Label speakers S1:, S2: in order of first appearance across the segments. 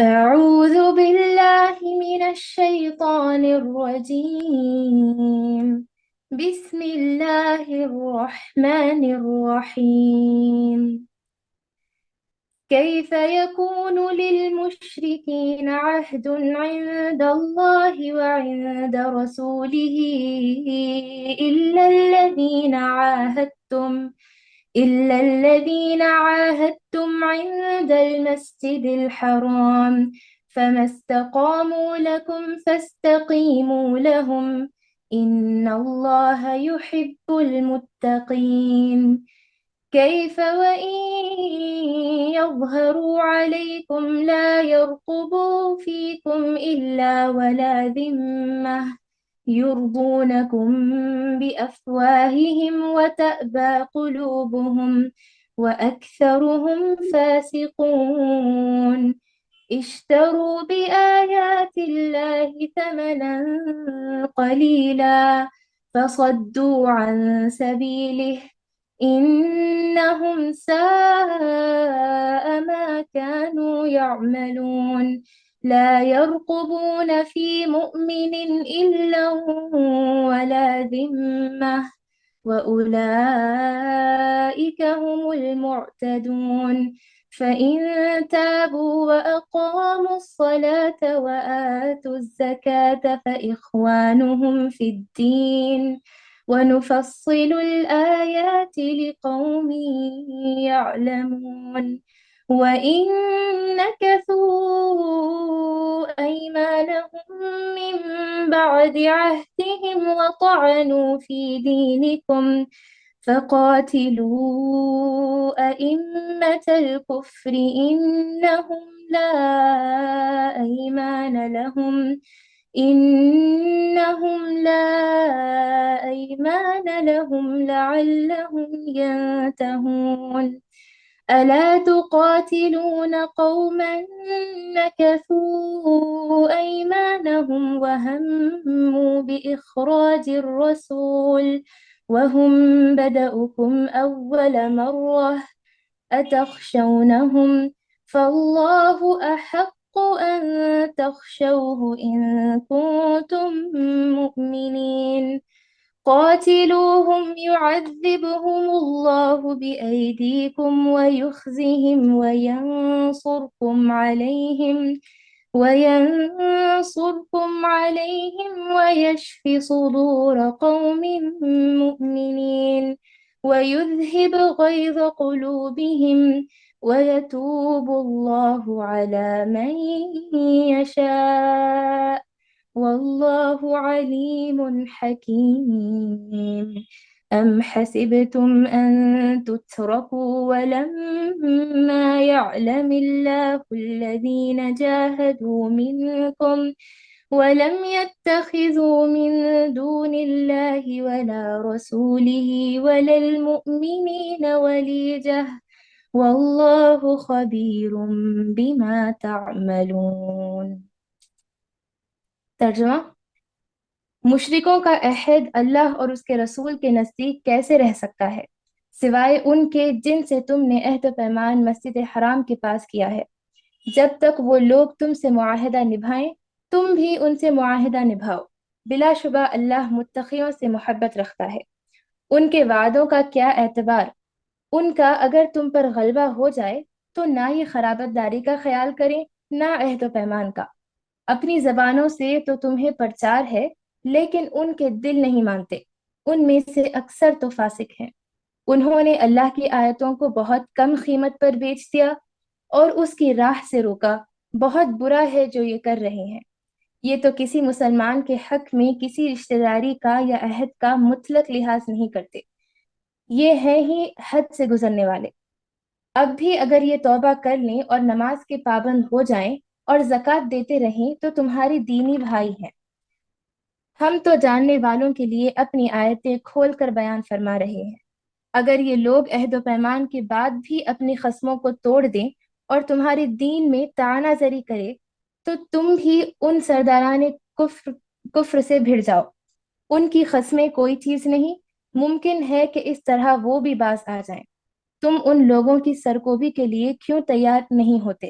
S1: أعوذ بالله من الشيطان الرجيم. بسم الله الرحمن الرحيم. كيف يكون للمشركين عهد عند الله وعند رسوله إلا الذين عاهدتم إلا الذين عاهدتم عند المسجد الحرام، فما استقاموا لكم فاستقيموا لهم، إن الله يحب المتقين. كيف وإن يظهروا عليكم لا يرقبوا فيكم إلا ولا ذمة، يرضونكم بأفواههم وتأبى قلوبهم وأكثرهم فاسقون. اشتروا بآيات الله ثمنا قليلا فصدوا عن سبيله، إنهم ساء ما كانوا يعملون. لا يرقبون في مؤمن إلا ولا ذمة، وأولئك هم المعتدون. فإن تابوا وأقاموا الصلاة وآتوا الزكاة فإخوانهم في الدين، ونفصل الآيات لقوم يعلمون. وإن نكثوا أيمانهم من بعد عهدهم وطعنوا في دينكم فقاتلوا أئمة الكفر إنهم لا أيمان لهم لعلهم ينتهون. ألا تقاتلون قوما نكثوا أيمانهم وهموا بإخراج الرسول وهم بدأكم أول مرة، أتخشونهم؟ فالله أحق أن تخشوه إن كنتم مؤمنين. قاتلوهم يعذبهم الله بأيديكم ويخزهم وينصركم عليهم ويشف صدور قوم مؤمنين، ويذهب غيظ قلوبهم، ويتوب الله على من يشاء، والله عليم حكيم. أم حسبتم أن تتركوا ولما يعلم الله الذين جاهدوا منكم ولم يتخذوا من دون الله ولا رسوله ولا المؤمنين وليجة، والله خبير بما تعملون۔ ترجمہ: مشرکوں کا عہد اللہ اور اس کے رسول کے نزدیک کیسے رہ سکتا ہے سوائے ان کے جن سے تم نے عہد و پیمان مسجد حرام کے پاس کیا ہے۔ جب تک وہ لوگ تم سے معاہدہ نبھائیں تم بھی ان سے معاہدہ نبھاؤ، بلا شبہ اللہ متقیوں سے محبت رکھتا ہے۔ ان کے وعدوں کا کیا اعتبار؟ ان کا اگر تم پر غلبہ ہو جائے تو نہ یہ خرابت داری کا خیال کریں نہ عہد و پیمان کا۔ اپنی زبانوں سے تو تمہیں پرچار ہے لیکن ان کے دل نہیں مانتے، ان میں سے اکثر تو فاسق ہیں۔ انہوں نے اللہ کی آیتوں کو بہت کم قیمت پر بیچ دیا اور اس کی راہ سے روکا، بہت برا ہے جو یہ کر رہے ہیں۔ یہ تو کسی مسلمان کے حق میں کسی رشتہ داری کا یا عہد کا مطلق لحاظ نہیں کرتے، یہ ہیں ہی حد سے گزرنے والے۔ اب بھی اگر یہ توبہ کر لیں اور نماز کے پابند ہو جائیں اور زکوٰۃ دیتے رہیں تو تمہاری دینی بھائی ہیں۔ ہم تو جاننے والوں کے لیے اپنی آیتیں کھول کر بیان فرما رہے ہیں۔ اگر یہ لوگ عہد و پیمان کے بعد بھی اپنی خصموں کو توڑ دیں اور تمہارے دین میں طعنہ زنی کرے تو تم بھی ان سرداران کفر سے بھڑ جاؤ۔ ان کی خصمیں کوئی چیز نہیں، ممکن ہے کہ اس طرح وہ بھی باز آ جائیں۔ تم ان لوگوں کی سرکوبی کے لیے کیوں تیار نہیں ہوتے؟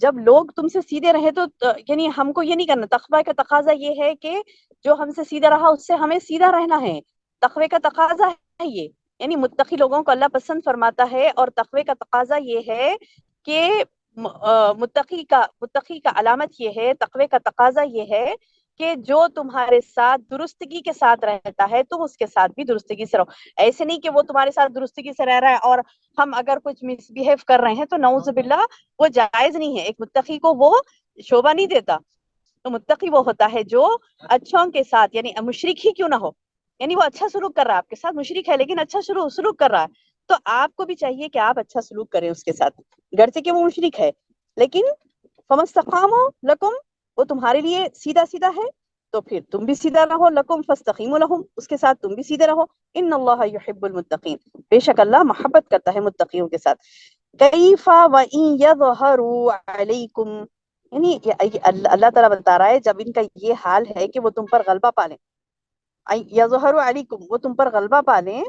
S2: جب لوگ تم سے سیدھے رہے تو یعنی ہم کو یہ نہیں کرنا. تقوی کا تقاضا یہ ہے کہ جو ہم سے سیدھا رہا اس سے ہمیں سیدھا رہنا ہے. تقوی کا تقاضا ہے یہ. یعنی متقی لوگوں کو اللہ پسند فرماتا ہے. اور تقوی کا تقاضا یہ ہے کہ متقی کا علامت یہ ہے, تقوی کا تقاضا یہ ہے کہ جو تمہارے ساتھ درستگی کے ساتھ رہتا ہے تم اس کے ساتھ بھی درستگی سے رہو. ایسے نہیں کہ وہ تمہارے ساتھ درستگی سے رہ رہا ہے اور ہم اگر کچھ مس بہیو کر رہے ہیں تو نعوذ باللہ وہ جائز نہیں ہے. ایک متقی کو وہ شوبہ نہیں دیتا. تو متقی وہ ہوتا ہے جو اچھوں کے ساتھ, یعنی مشرک ہی کیوں نہ ہو, یعنی وہ اچھا سلوک کر رہا ہے آپ کے ساتھ, مشرک ہے لیکن اچھا سلوک کر رہا ہے, تو آپ کو بھی چاہیے کہ آپ اچھا سلوک کریں اس کے ساتھ, گرچہ کہ وہ مشرک ہے. لیکن فمستقاموا لکم, وہ تمہارے لیے سیدھا سیدھا ہے تو پھر تم بھی سیدھا رہو. لکم فاستقیموا لہم, اس کے ساتھ تم بھی سیدھے رہو. ان اللہ یحب المتقین, بے شک اللہ محبت کرتا ہے متقیوں کے ساتھ. کیف وَإِن يَظْهَرُوا عَلَيْكُمْ, یعنی اللہ تعالیٰ بتا رہا ہے جب ان کا یہ حال ہے کہ وہ تم پر غلبہ پالیں, یظہروا علیکم, وہ تم پر غلبہ پالیں,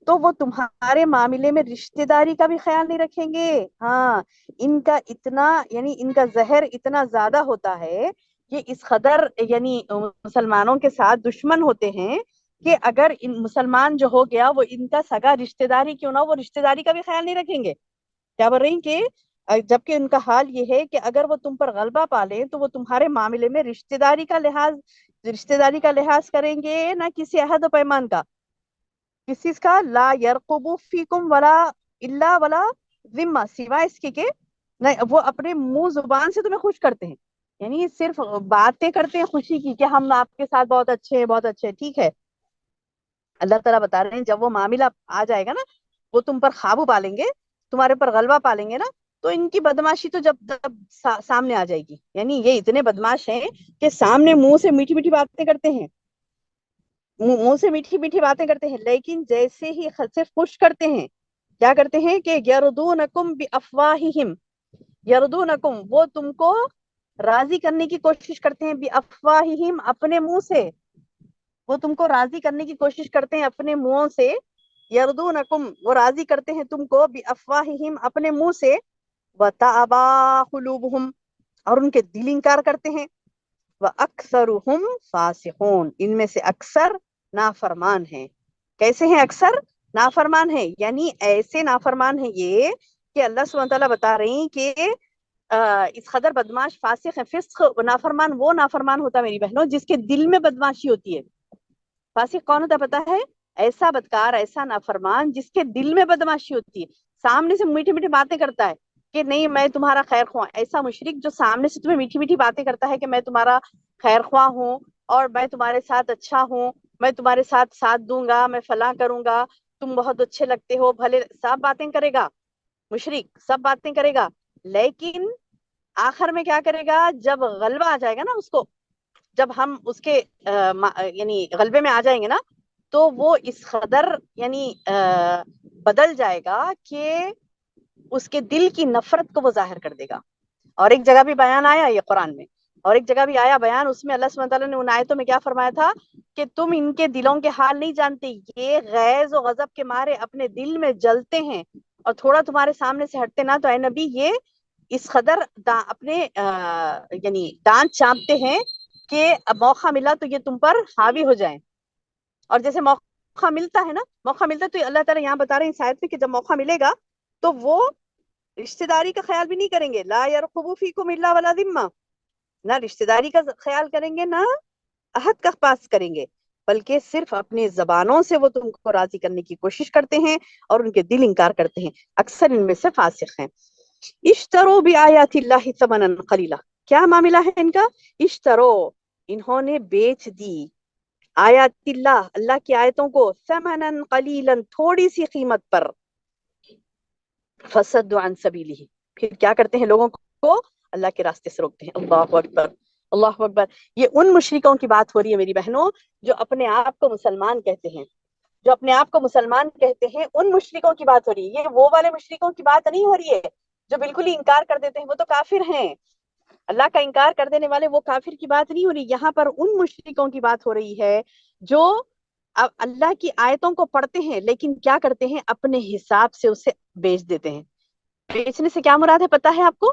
S2: تو وہ تمہارے معاملے میں رشتہ داری کا بھی خیال نہیں رکھیں گے. ہاں, ان کا اتنا, یعنی ان کا زہر اتنا زیادہ ہوتا ہے کہ اس قدر یعنی مسلمانوں کے ساتھ دشمن ہوتے ہیں کہ اگر ان مسلمان جو ہو گیا وہ ان کا سگا رشتہ داری کیوں نہ, وہ رشتہ داری کا بھی خیال نہیں رکھیں گے. کیا بول رہی ہیں کہ جبکہ ان کا حال یہ ہے کہ اگر وہ تم پر غلبہ پالیں تو وہ تمہارے معاملے میں رشتہ داری کا لحاظ کریں گے, نہ کسی عہد و پیمان کا. کس چیز کا؟ لا یرقبوا فیکم ولا الا ولا ذمہ, سوائے اس کے کہ نہیں وہ اپنے منہ زبان سے تمہیں خوش کرتے ہیں, یعنی صرف باتیں کرتے ہیں خوشی کی کہ ہم آپ کے ساتھ بہت اچھے ہیں, بہت اچھے ہیں, ٹھیک ہے. اللہ تعالیٰ بتا رہے ہیں جب وہ معاملہ آ جائے گا نا, وہ تم پر قابو پالیں گے, تمہارے پر غلبہ پالیں گے نا, تو ان کی بدماشی تو جب سامنے آ جائے گی. یعنی یہ اتنے بدماش ہیں کہ سامنے منہ سے میٹھی میٹھی باتیں کرتے ہیں, منہ سے میٹھی میٹھی باتیں کرتے ہیں, لیکن جیسے ہی صرف خوش کرتے ہیں, کیا کرتے ہیں کہ یردونکم بافواہہم, یردونکم, وہ تم کو راضی کرنے کی کوشش کرتے ہیں, بافواہہم, اپنے منہ سے, وہ تم کو راضی کرنے کی کوشش کرتے ہیں اپنے منہوں سے. یردونکم, وہ راضی کرتے ہیں تم کو, بافواہہم, اپنے منہ سے, وتأبا قلوبہم, اور ان کے دل انکار کرتے ہیں. وَأَكْثَرُهُمْ فَاسِقُونَ, ان میں سے اکثر نافرمان ہیں. کیسے ہیں اکثر؟ نافرمان ہیں, یعنی ایسے نافرمان ہیں یہ کہ اللہ سبحانہ تعالیٰ بتا رہی ہیں کہ اس قدر بدماش فاسق ہیں. فسق نافرمان وہ نافرمان ہوتا ہے میری بہنوں جس کے دل میں بدماشی ہوتی ہے. فاسق کون ہوتا پتا ہے؟ ایسا بدکار, ایسا نافرمان جس کے دل میں بدماشی ہوتی ہے, سامنے سے میٹھی میٹھی باتیں کرتا ہے کہ نہیں میں تمہارا خیر خواہ. ایسا مشرک جو سامنے سے تمہیں میٹھی میٹھی باتیں کرتا ہے کہ میں تمہارا خیر خواہ ہوں اور میں تمہارے ساتھ اچھا ہوں, میں تمہارے ساتھ دوں گا, میں فلاں کروں گا, تم بہت اچھے لگتے ہو, بھلے, سب باتیں کرے گا مشرک, سب باتیں کرے گا, لیکن آخر میں کیا کرے گا؟ جب غلبہ آ جائے گا نا اس کو, جب ہم اس کے یعنی غلبے میں آ جائیں گے نا, تو وہ اس قدر یعنی بدل جائے گا کہ اس کے دل کی نفرت کو وہ ظاہر کر دے گا. اور ایک جگہ بھی بیان آیا یہ قرآن میں, اور ایک جگہ بھی آیا بیان, اس میں اللہ سبحانہ تعالیٰ نے ان آیتوں میں کیا فرمایا تھا کہ تم ان کے دلوں کے حال نہیں جانتے, یہ غیظ و غضب کے مارے اپنے دل میں جلتے ہیں, اور تھوڑا تمہارے سامنے سے ہٹتے نا تو اے نبی یہ اس قدر اپنے یعنی دانت چانپتے ہیں کہ اب موقع ملا تو یہ تم پر حاوی ہو جائیں. اور جیسے موقع ملتا ہے نا, موقع ملتا ہے تو اللہ تعالیٰ یہاں بتا رہے ہیں اس آیت میں کہ جب موقع ملے گا تو وہ رشتہ داری کا خیال بھی نہیں کریں گے. لا یرقبوا فیکم الا ولا ذمہ, نہ رشتہ داری کا خیال کریں گے, نہ عہد کا پاس کریں گے, بلکہ صرف اپنی زبانوں سے وہ تم کو راضی کرنے کی کوشش کرتے ہیں اور ان کے دل انکار کرتے ہیں. اکثر ان میں سے فاسق ہیں. اشتروا بآیات اللہ ثمنا قلیلا, کیا معاملہ ہے ان کا؟ اشترو, انہوں نے بیچ دی, آیات اللہ, اللہ کی آیتوں کو, ثمنا قلیلا, تھوڑی سی قیمت پر, فصدوا عن سبیلہ, پھر کیا کرتے ہیں لوگوں کو اللہ کے راستے سے روکتے ہیں. اللہ اکبر, اللہ اکبر. یہ ان مشرکوں کی بات ہو رہی ہے میری بہنوں جو اپنے آپ کو مسلمان کہتے ہیں, جو اپنے آپ کو مسلمان کہتے ہیں, ان مشرکوں کی بات ہو رہی ہے. یہ وہ والے مشرکوں کی بات نہیں ہو رہی ہے جو بالکل ہی انکار کر دیتے ہیں, وہ تو کافر ہیں. اللہ کا انکار کر دینے والے وہ کافر کی بات نہیں ہو رہی, یہاں پر ان مشرکوں کی بات ہو رہی ہے جو اللہ کی آیتوں کو پڑھتے ہیں لیکن کیا کرتے ہیں, اپنے حساب سے اسے بیچ دیتے ہیں. بیچنے سے کیا مراد ہے پتا ہے آپ کو؟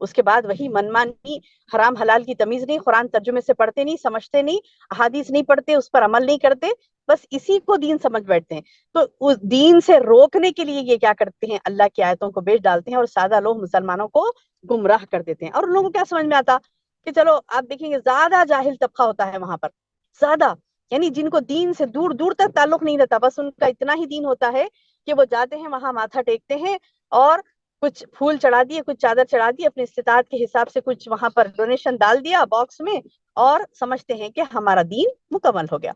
S2: اس کے بعد وہی منمانی حرام حلال کی تمیز نہیں, قرآن ترجمے سے پڑھتے نہیں, سمجھتے نہیں, احادیث نہیں پڑھتے, اس پر عمل نہیں کرتے, بس اسی کو دین سمجھ بیٹھتے ہیں. تو اس دین سے روکنے کے لیے یہ کیا کرتے ہیں, اللہ کی آیتوں کو بیچ ڈالتے ہیں اور سادہ لوگ مسلمانوں کو گمراہ کر دیتے ہیں. اور ان لوگوں کو کیا سمجھ میں آتا کہ چلو آپ دیکھیں گے زیادہ جاہل طبقہ ہوتا ہے وہاں پر, زیادہ, یعنی جن کو دین سے دور دور تک تعلق نہیں رہتا, بس ان کا اتنا ہی دین ہوتا ہے کہ وہ جاتے ہیں وہاں ماتھا ٹیکتے ہیں اور کچھ پھول چڑھا دیے, کچھ چادر چڑھا دی, اپنے استطاعت کے حساب سے کچھ وہاں پر ڈونیشن ڈال دیا باکس میں, اور سمجھتے ہیں کہ ہمارا دین مکمل ہو گیا.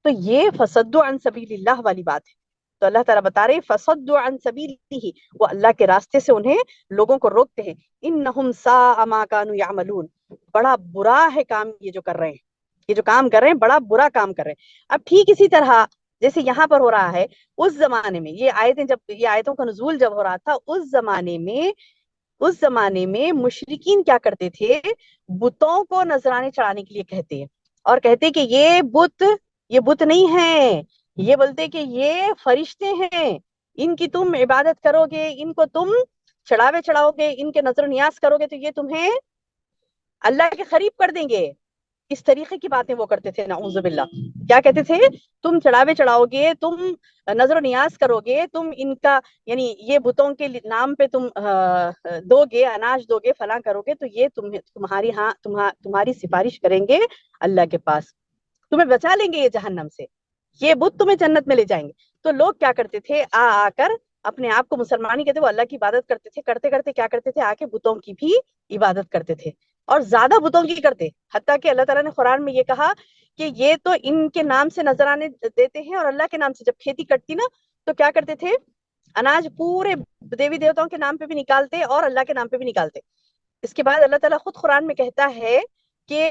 S2: تو یہ فصدوا عن سبیل اللہ والی بات ہے. تو اللہ تعالیٰ بتا رہے فصدوا عن سبیلہ, وہ اللہ کے راستے سے انہیں لوگوں کو روکتے ہیں. انہم ساء ما کانوا یعملون, بڑا برا ہے کام یہ جو کر رہے ہیں, یہ جو کام کر رہے ہیں بڑا برا کام کر رہے ہیں. اب ٹھیک اسی طرح جیسے یہاں پر ہو رہا ہے, اس زمانے میں یہ آیتیں جب یہ آیتوں کا نزول جب ہو رہا تھا, اس زمانے میں مشرکین کیا کرتے تھے, بتوں کو نذرانے چڑھانے کے لیے کہتے ہیں, اور کہتے کہ یہ بت نہیں ہے, یہ بولتے کہ یہ فرشتے ہیں, ان کی تم عبادت کرو گے, ان کو تم چڑھاوے چڑھاؤ گے, ان کے نظر و نیاز کرو گے تو یہ تمہیں اللہ کے قریب کر دیں گے. اس طریقے کی باتیں وہ کرتے تھے, نعوذ باللہ. کیا کہتے تھے, تم چڑھاوے چڑھاؤ گے, تم نظر و نیاز کرو گے, تم ان کا یعنی یہ بتوں کے نام پہ تم دو گے, اناج دو گے, فلاں کرو گے, تو یہ تمہاری سفارش کریں گے اللہ کے پاس, تمہیں بچا لیں گے یہ جہنم سے, یہ بت تمہیں جنت میں لے جائیں گے. تو لوگ کیا کرتے تھے, آ کر اپنے آپ کو مسلمان ہی کہتے, وہ اللہ کی عبادت کرتے تھے, کرتے کرتے کیا کرتے تھے, آ کے بتوں کی بھی عبادت کرتے تھے, اور زیادہ بتوں کی کرتے. حتیٰ کہ اللہ تعالیٰ نے قرآن میں یہ کہا کہ یہ تو ان کے نام سے نذرانے دیتے ہیں, اور اللہ کے نام سے جب کھیتی کٹتی نا تو کیا کرتے تھے, اناج پورے دیوی دیوتاؤں کے نام پہ بھی نکالتے اور اللہ کے نام پہ بھی نکالتے. اس کے بعد اللہ تعالیٰ خود قرآن میں کہتا ہے کہ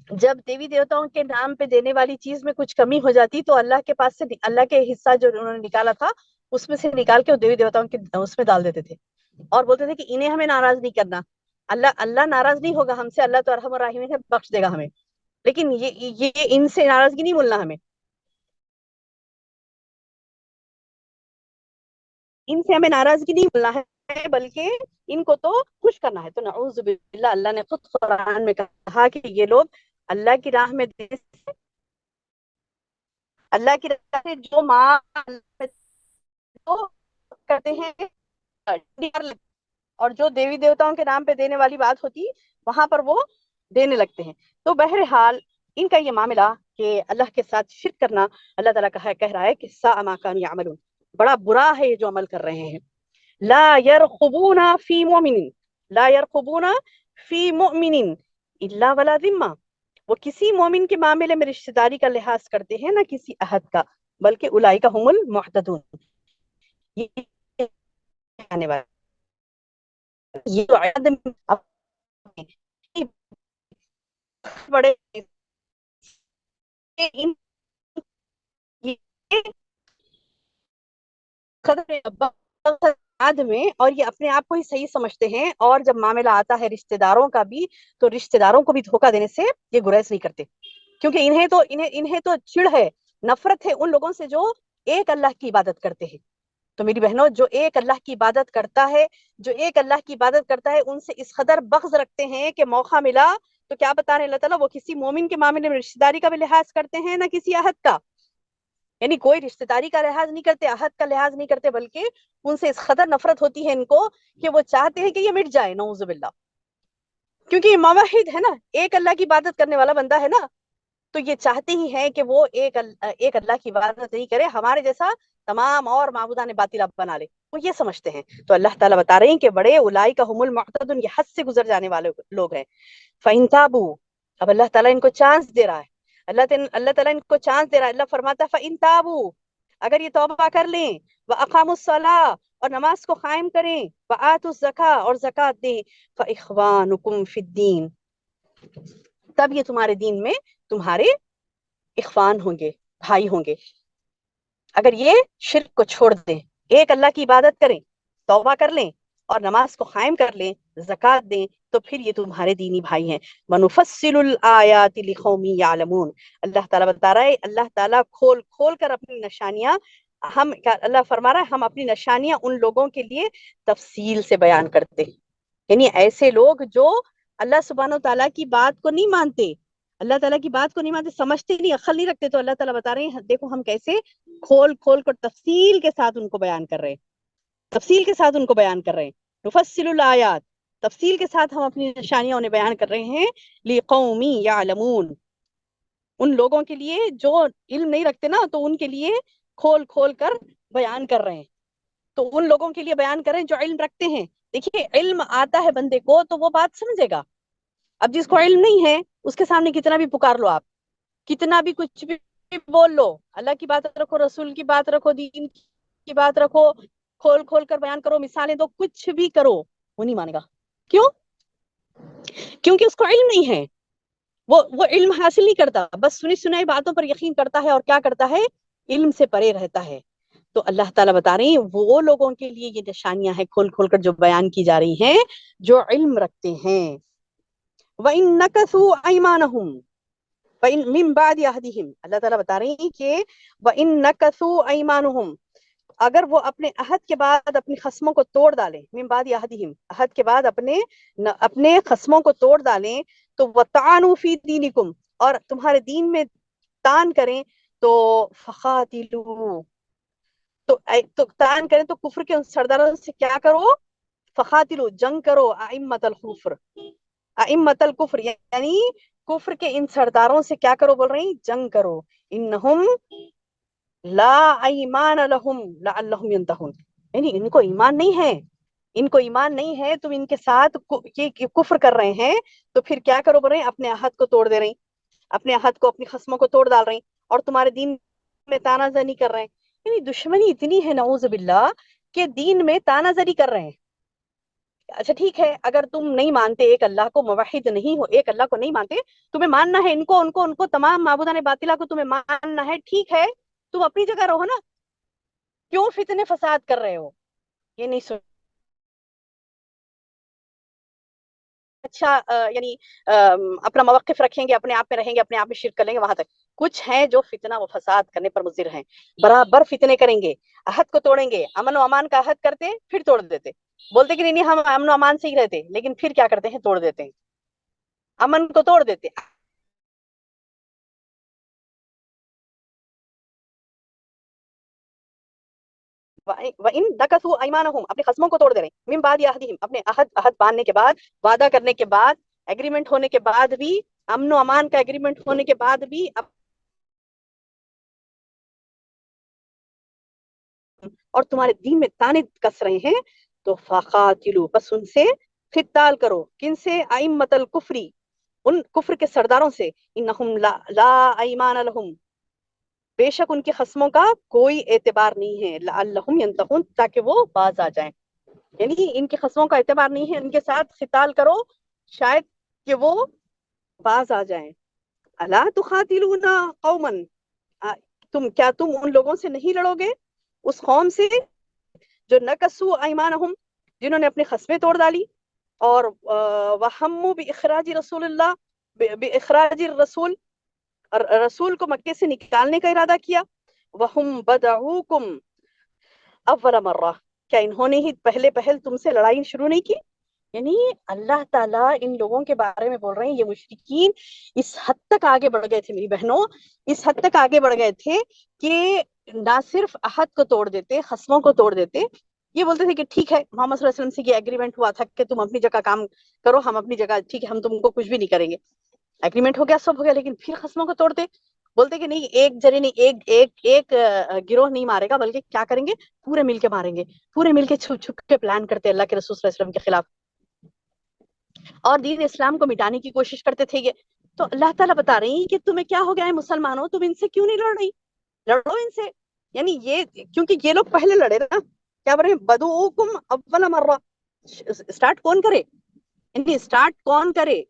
S2: جب دیوی دیوتاؤں کے نام پہ دینے والی چیز میں کچھ کمی ہو جاتی تو اللہ کے پاس سے اللہ کے حصہ جو انہوں نے نکالا تھا اس میں سے نکال کے وہ دیوی دیوتاؤں کے اس میں ڈال دیتے تھے, اور بولتے تھے کہ انہیں ہمیں ناراض نہیں کرنا, اللہ ناراض نہیں ہوگا ہم سے, اللہ تو ارحم الراحمین ہے, بخش دے گا ہمیں, لیکن یہ ان سے ناراضگی نہیں ملنا ہمیں, ان سے ہمیں ناراضگی نہیں ملنا ہے, بلکہ ان کو تو خوش کرنا ہے. تو نعوذ باللہ, اللہ نے خود قرآن میں کہا کہ یہ لوگ اللہ کی راہ میں اللہ کی راہ سے جو مال کرتے ہیں, اور جو دیوی دیوتاؤں کے نام پہ دینے والی بات ہوتی وہاں پر وہ دینے لگتے ہیں. تو بہرحال ان کا یہ معاملہ کہ اللہ کے ساتھ شرک کرنا, اللہ تعالیٰ کہہ رہا ہے کہ ساء ما کانوا یعملون, بڑا برا ہے یہ جو عمل کر رہے ہیں. لا يرقبون فی مؤمن, لا يرقبون فی مؤمن الا ولا ذمہ, وہ کسی مومن کے معاملے میں رشتہ داری کا لحاظ کرتے ہیں نہ کسی عہد کا, بلکہ اولئک هم المعتدون, یہ آنے والا یہ تو عہد بڑے ان میں, اور یہ اپنے آپ کو ہی صحیح سمجھتے ہیں, اور جب معاملہ آتا ہے رشتہ داروں کا بھی تو رشتہ داروں کو بھی دھوکہ دینے سے یہ گریز نہیں کرتے, کیونکہ انہیں تو چڑ ہے, نفرت ہے ان لوگوں سے جو ایک اللہ کی عبادت کرتے ہیں. تو میری بہنوں, جو ایک اللہ کی عبادت کرتا ہے, جو ایک اللہ کی عبادت کرتا ہے, ان سے اس قدر بغض رکھتے ہیں کہ موقع ملا تو کیا بتا رہے ہیں اللہ تعالیٰ, وہ کسی مومن کے معاملے میں رشتہ داری کا بھی لحاظ کرتے ہیں نہ کسی عہد کا, یعنی کوئی رشتہ داری کا لحاظ نہیں کرتے, عہد کا لحاظ نہیں کرتے, بلکہ ان سے اس قدر نفرت ہوتی ہے ان کو کہ وہ چاہتے ہیں کہ یہ مٹ جائے, نعوذ باللہ. کیونکہ یہ موحد ہے نا, ایک اللہ کی عبادت کرنے والا بندہ ہے نا, تو یہ چاہتے ہی ہیں کہ وہ ایک اللہ کی عبادت نہیں کرے, ہمارے جیسا تمام اور معبودان باطل بنا لے, وہ یہ سمجھتے ہیں. تو اللہ تعالیٰ بتا رہے ہیں کہ بڑے اولئک هم المعتدون, یہ حد سے گزر جانے والے لوگ ہیں. فإن تابوا, اب اللہ تعالیٰ ان کو چانس دے رہا ہے, اللہ تعالیٰ ان کو چانس دے رہا ہے. اللہ فرماتا ہے فإن تابوا, اگر یہ توبہ کر لیں, وأقاموا الصلاة, اور نماز کو قائم کریں, وآتوا الزکاة, اور زکات دیں, فإخوانکم فی الدین, تب یہ تمہارے دین میں تمہارے اخوان ہوں گے, بھائی ہوں گے. اگر یہ شرک کو چھوڑ دیں, ایک اللہ کی عبادت کریں, توبہ کر لیں اور نماز کو قائم کر لیں, زکات دیں, تو پھر یہ تمہارے دینی بھائی ہیں. وَنُفَصِّلُ الْآيَاتِ لِقَوْمٍ يَعْلَمُونَ, اللہ تعالیٰ بتا رہا ہے, اللہ تعالیٰ کھول کھول کر اپنی نشانیاں, اللہ فرما رہا ہے ہم اپنی نشانیاں ان لوگوں کے لیے تفصیل سے بیان کرتے ہیں. یعنی ایسے لوگ جو اللہ سبحانہ و تعالیٰ کی بات کو نہیں مانتے، اللہ تعالیٰ کی بات کو نہیں مانتے، سمجھتے نہیں، عقل نہیں رکھتے، تو اللہ تعالیٰ بتا رہے ہیں دیکھو ہم کیسے کھول کھول کر تفصیل کے ساتھ ان کو بیان کر رہے ہیں، تفصیل کے ساتھ ان کو بیان کر رہے ہیں، نفصل الآیات، تفصیل کے ساتھ ہم اپنی نشانیاں انہیں بیان کر رہے ہیں، لقوم یعلمون، ان لوگوں کے لیے جو علم نہیں رکھتے نا، تو ان کے لیے کھول کھول کر بیان کر رہے ہیں، تو ان لوگوں کے لیے بیان کر رہے ہیں جو علم رکھتے ہیں۔ دیکھیے علم آتا ہے بندے کو تو وہ بات سمجھے گا، اب جس کو علم نہیں ہے اس کے سامنے کتنا بھی پکار لو آپ، کتنا بھی کچھ بھی بول لو، اللہ کی بات رکھو، رسول کی بات رکھو، دین کی بات رکھو، کھول کھول کر بیان کرو، مثالیں دو، کچھ بھی کرو، وہ نہیں مانے گا۔ کیوں؟ کیونکہ اس کو علم نہیں ہے، وہ علم حاصل نہیں کرتا، بس سنی سنائی باتوں پر یقین کرتا ہے، اور کیا کرتا ہے؟ علم سے پرے رہتا ہے۔ تو اللہ تعالیٰ بتا رہے ہیں وہ لوگوں کے لیے یہ نشانیاں ہیں کھول کھول کر جو بیان کی جا رہی ہیں، جو علم رکھتے ہیں۔ وَإِن نَكَثُوا أَيْمَانَهُمْ وَإِن مِّن بَعْدِ عَهْدِهِمْ، اللہ تعالیٰ بتا رہے ہیں کہ وَإِن نَكَثُوا أَيْمَانَهُمْ، اگر وہ اپنے عہد کے بعد اپنی خصموں کو توڑ ڈالیں، من بعد عہدہم، عہد کے بعد اپنے خصموں کو توڑ ڈالیں، تو وَطَعَنُوا فِي دِينِكُمْ، اور تمہارے دین میں تان کریں، تو فَقَاتِلُوا، تو تان کریں تو کفر کے ان سرداروں سے کیا کرو؟ فَقَاتِلُوا، جنگ کرو، ائمۃ الکفر، ائمۃ الکفر، یعنی کفر کے ان سرداروں سے کیا کرو بول رہی؟ جنگ کرو، انہم لا ایمان لہم لعلہم ینتہون، یعنی ان کو ایمان نہیں ہے، ان کو ایمان نہیں ہے، تم ان کے ساتھ یہ کفر کر رہے ہیں، تو پھر کیا کرو بول رہے ہیں؟ اپنے عہد کو توڑ دے رہے ہیں، اپنے عہد کو، اپنی خصموں کو توڑ ڈال رہے ہیں، اور تمہارے دین میں تانا زنی کر رہے ہیں، یعنی دشمنی اتنی ہے نعوذ باللہ کہ دین میں تانا زنی کر رہے ہیں۔ اچھا ٹھیک ہے، اگر تم نہیں مانتے ایک اللہ کو، موحد نہیں ہو، ایک اللہ کو نہیں مانتے، تمہیں ماننا ہے ان کو تمام معبودان باطلہ کو تمہیں ماننا ہے، ٹھیک ہے، تم اپنی جگہ رہو نا، کیوں فتنے فساد کر رہے ہو؟ یہ نہیں سن اچھا یعنی اپنا موقف رکھیں گے، اپنے آپ میں رہیں گے، اپنے آپ میں شرک کر لیں گے، وہاں تک کچھ ہیں جو فتنہ و فساد کرنے پر مضر ہیں، برابر فتنے کریں گے، عہد کو توڑیں گے، امن و امان کا عہد کرتے پھر توڑ دیتے، بولتے کہ نہیں ہم امن و امان سے ہی رہتے، لیکن پھر کیا کرتے ہیں؟ توڑ دیتے ہیں، امن کو توڑ دیتے۔ وَإِن نَكَثُوا أَيْمَانَهُمْ، اپنے خصموں کو توڑ دے رہے ہیں، من بعد عہدہم، اپنے عہد باندھنے کے بعد، وعدہ کرنے کے بعد، ایگریمنٹ ہونے کے بعد بھی، امن و امان کا ایگریمنٹ ہونے کے بعد بھی، اور تمہارے دین میں تانے کس رہے ہیں، تو فقاتلوا، بس ان سے قتال کرو، کن سے؟ ائمۃ الکفری، ان کفر کے سرداروں سے، انہم لا ایمان لہم، بے شک ان کے خصموں کا کوئی اعتبار نہیں ہے، لعلہم ینتہون، تاکہ وہ باز آ جائیں، یعنی ان کے خصموں کا اعتبار نہیں ہے، ان کے ساتھ قتال کرو، شاید کہ وہ باز آ جائیں۔ الا تقاتلون قوما، تم ان لوگوں سے نہیں لڑو گے، اس قوم سے جو نکسو ایمانہم، جنہوں نے اپنے خصمیں توڑ ڈالی، اور وہموا باخراج رسول اللہ، باخراج الرسول، رسول کو مکے سے نکالنے کا ارادہ کیا، وہم بدعوکم اول مرہ، کیا انہوں نے ہی پہل تم سے لڑائی شروع نہیں کی؟ یعنی اللہ تعالیٰ ان لوگوں کے بارے میں بول رہے ہیں، یہ مشرکین اس حد تک آگے بڑھ گئے تھے میری بہنوں، اس حد تک آگے بڑھ گئے تھے کہ نہ صرف عہد کو توڑ دیتے، خصموں کو توڑ دیتے، یہ بولتے تھے کہ ٹھیک ہے، محمد صلی اللہ علیہ وسلم سے یہ ایگریمنٹ ہوا تھا کہ تم اپنی جگہ کام کرو، ہم اپنی جگہ ٹھیک ہے، ہم تم کو کچھ بھی نہیں کریں گے، ایگریمنٹ ہو گیا، سب ہو گیا، لیکن پھر خصموں کو توڑتے، بولتے کہ نہیں ایک جنے نہیں، ایک گروہ نہیں مارے گا، بلکہ کیا کریں گے؟ پورے مل کے ماریں گے، پورے مل کے چھپ چھپ کے پلان کرتے اللہ کے رسول صلی اللہ علیہ وسلم کے خلاف، اور دین اسلام کو مٹانے کی کوشش کرتے تھے یہ۔ تو اللہ تعالیٰ بتا رہی ہیں کہ تمہیں کیا ہو گیا ہے مسلمانوں، تم ان سے کیوں نہیں لڑ رہی؟ لڑو ان سے، یعنی یہ کیونکہ یہ لوگ پہلے لڑے نا، کیا بول رہے ہیں؟ بدعوکم اول مرہ، اسٹارٹ کون کرے؟ یعنی اسٹارٹ کون کرے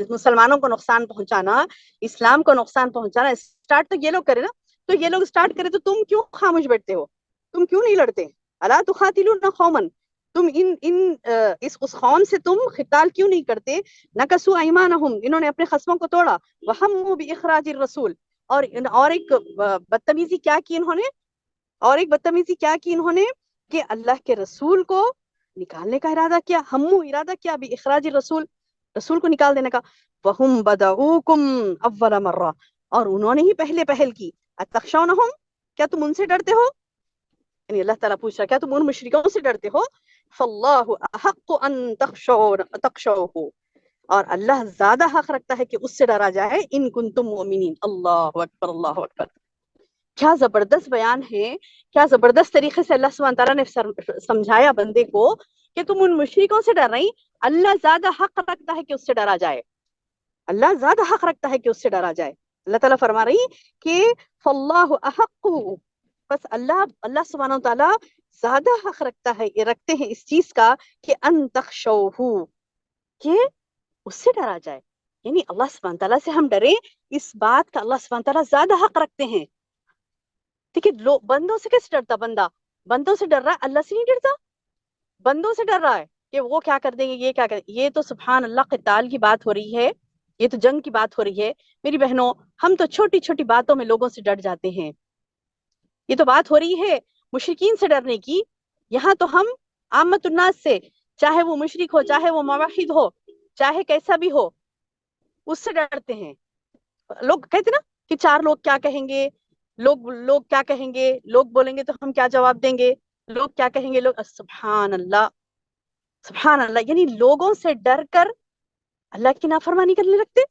S2: مسلمانوں کو نقصان پہنچانا، اسلام کو نقصان پہنچانا، اسٹارٹ تو یہ لوگ کرے نا، تو یہ لوگ اسٹارٹ کرے تو تم کیوں خاموش بیٹھتے ہو؟ تم کیوں نہیں لڑتے؟ الا تقاتلون قوما، تم اس قوم سے تم قتال کیوں نہیں کرتے؟ نکسو ایمانہم، انہوں نے اپنے خصموں کو توڑا، وہموا باخراج الرسول، اور ایک بدتمیزی کیا کی انہوں نے، اور ایک بدتمیزی کیا کی انہوں نے، کہ اللہ کے رسول کو نکالنے کا ارادہ کیا, ہمو ارادہ کیا بھی اخراج رسول, رسول کو نکال دینے کا. وَهُمْ بَدَعُوكُمْ أَوَّلَ مَرَّةٍ, اور انہوں نے ہی پہلے پہل کی. أَتَخْشَوْنَهُمْ, کیا تم ان سے ڈرتے ہو؟ یعنی اللہ تعالیٰ پوچھ رہا کیا تم ان مشرکوں سے ڈرتے ہو؟ فَاللَّهُ أَحَقُّ أَن تَخْشَوْهُ, اور اللہ زیادہ حق رکھتا ہے کہ اس سے ڈرا جائے, ان کنتم مؤمنین. اللہ اکبر, اللہ اکبر. کیا زبردست بیان ہے, کیا زبردست طریقے سے اللہ سبحانہ تعالیٰ نے سمجھایا بندے کو کہ تم ان مشرکوں سے ڈر رہی, اللہ زیادہ حق رکھتا ہے کہ اس سے ڈرا جائے, اللہ زیادہ حق رکھتا ہے کہ اس سے ڈرا جائے. اللہ تعالیٰ فرما رہی کہ فاللہ احق, بس اللہ سبحانہ تعالیٰ زیادہ حق رکھتے ہیں اس چیز کا کہ ان تخشوہ, کہ اس سے ڈرا جائے. یعنی اللہ سبحانہ تعالیٰ سے ہم ڈریں, اس بات کا اللہ سبحانہ تعالیٰ زیادہ حق رکھتے ہیں. دیکھیے بندوں سے کیسے ڈرتا بندہ, بندوں سے ڈر رہا ہے, اللہ سے نہیں ڈرتا. بندوں سے ڈر رہا ہے کہ وہ کیا کر دیں گے, یہ کیا کر, یہ تو سبحان اللہ قتال کی بات ہو رہی ہے, یہ تو جنگ کی بات ہو رہی ہے. میری بہنوں, ہم تو چھوٹی چھوٹی باتوں میں لوگوں سے ڈر جاتے ہیں. یہ تو بات ہو رہی ہے مشرکین سے ڈرنے کی. یہاں تو ہم عامت الناس سے, چاہے وہ مشرک ہو, چاہے وہ موحد ہو, چاہے کیسا بھی ہو, اس سے ڈرتے ہیں. لوگ کہتے نا کہ چار لوگ کیا کہیں گے, لوگ کیا کہیں گے, لوگ بولیں گے تو ہم کیا جواب دیں گے, لوگ کیا کہیں گے, لوگ, سبحان اللہ, سبحان اللہ. یعنی لوگوں سے ڈر کر اللہ کی نافرمانی کرنے لگتے,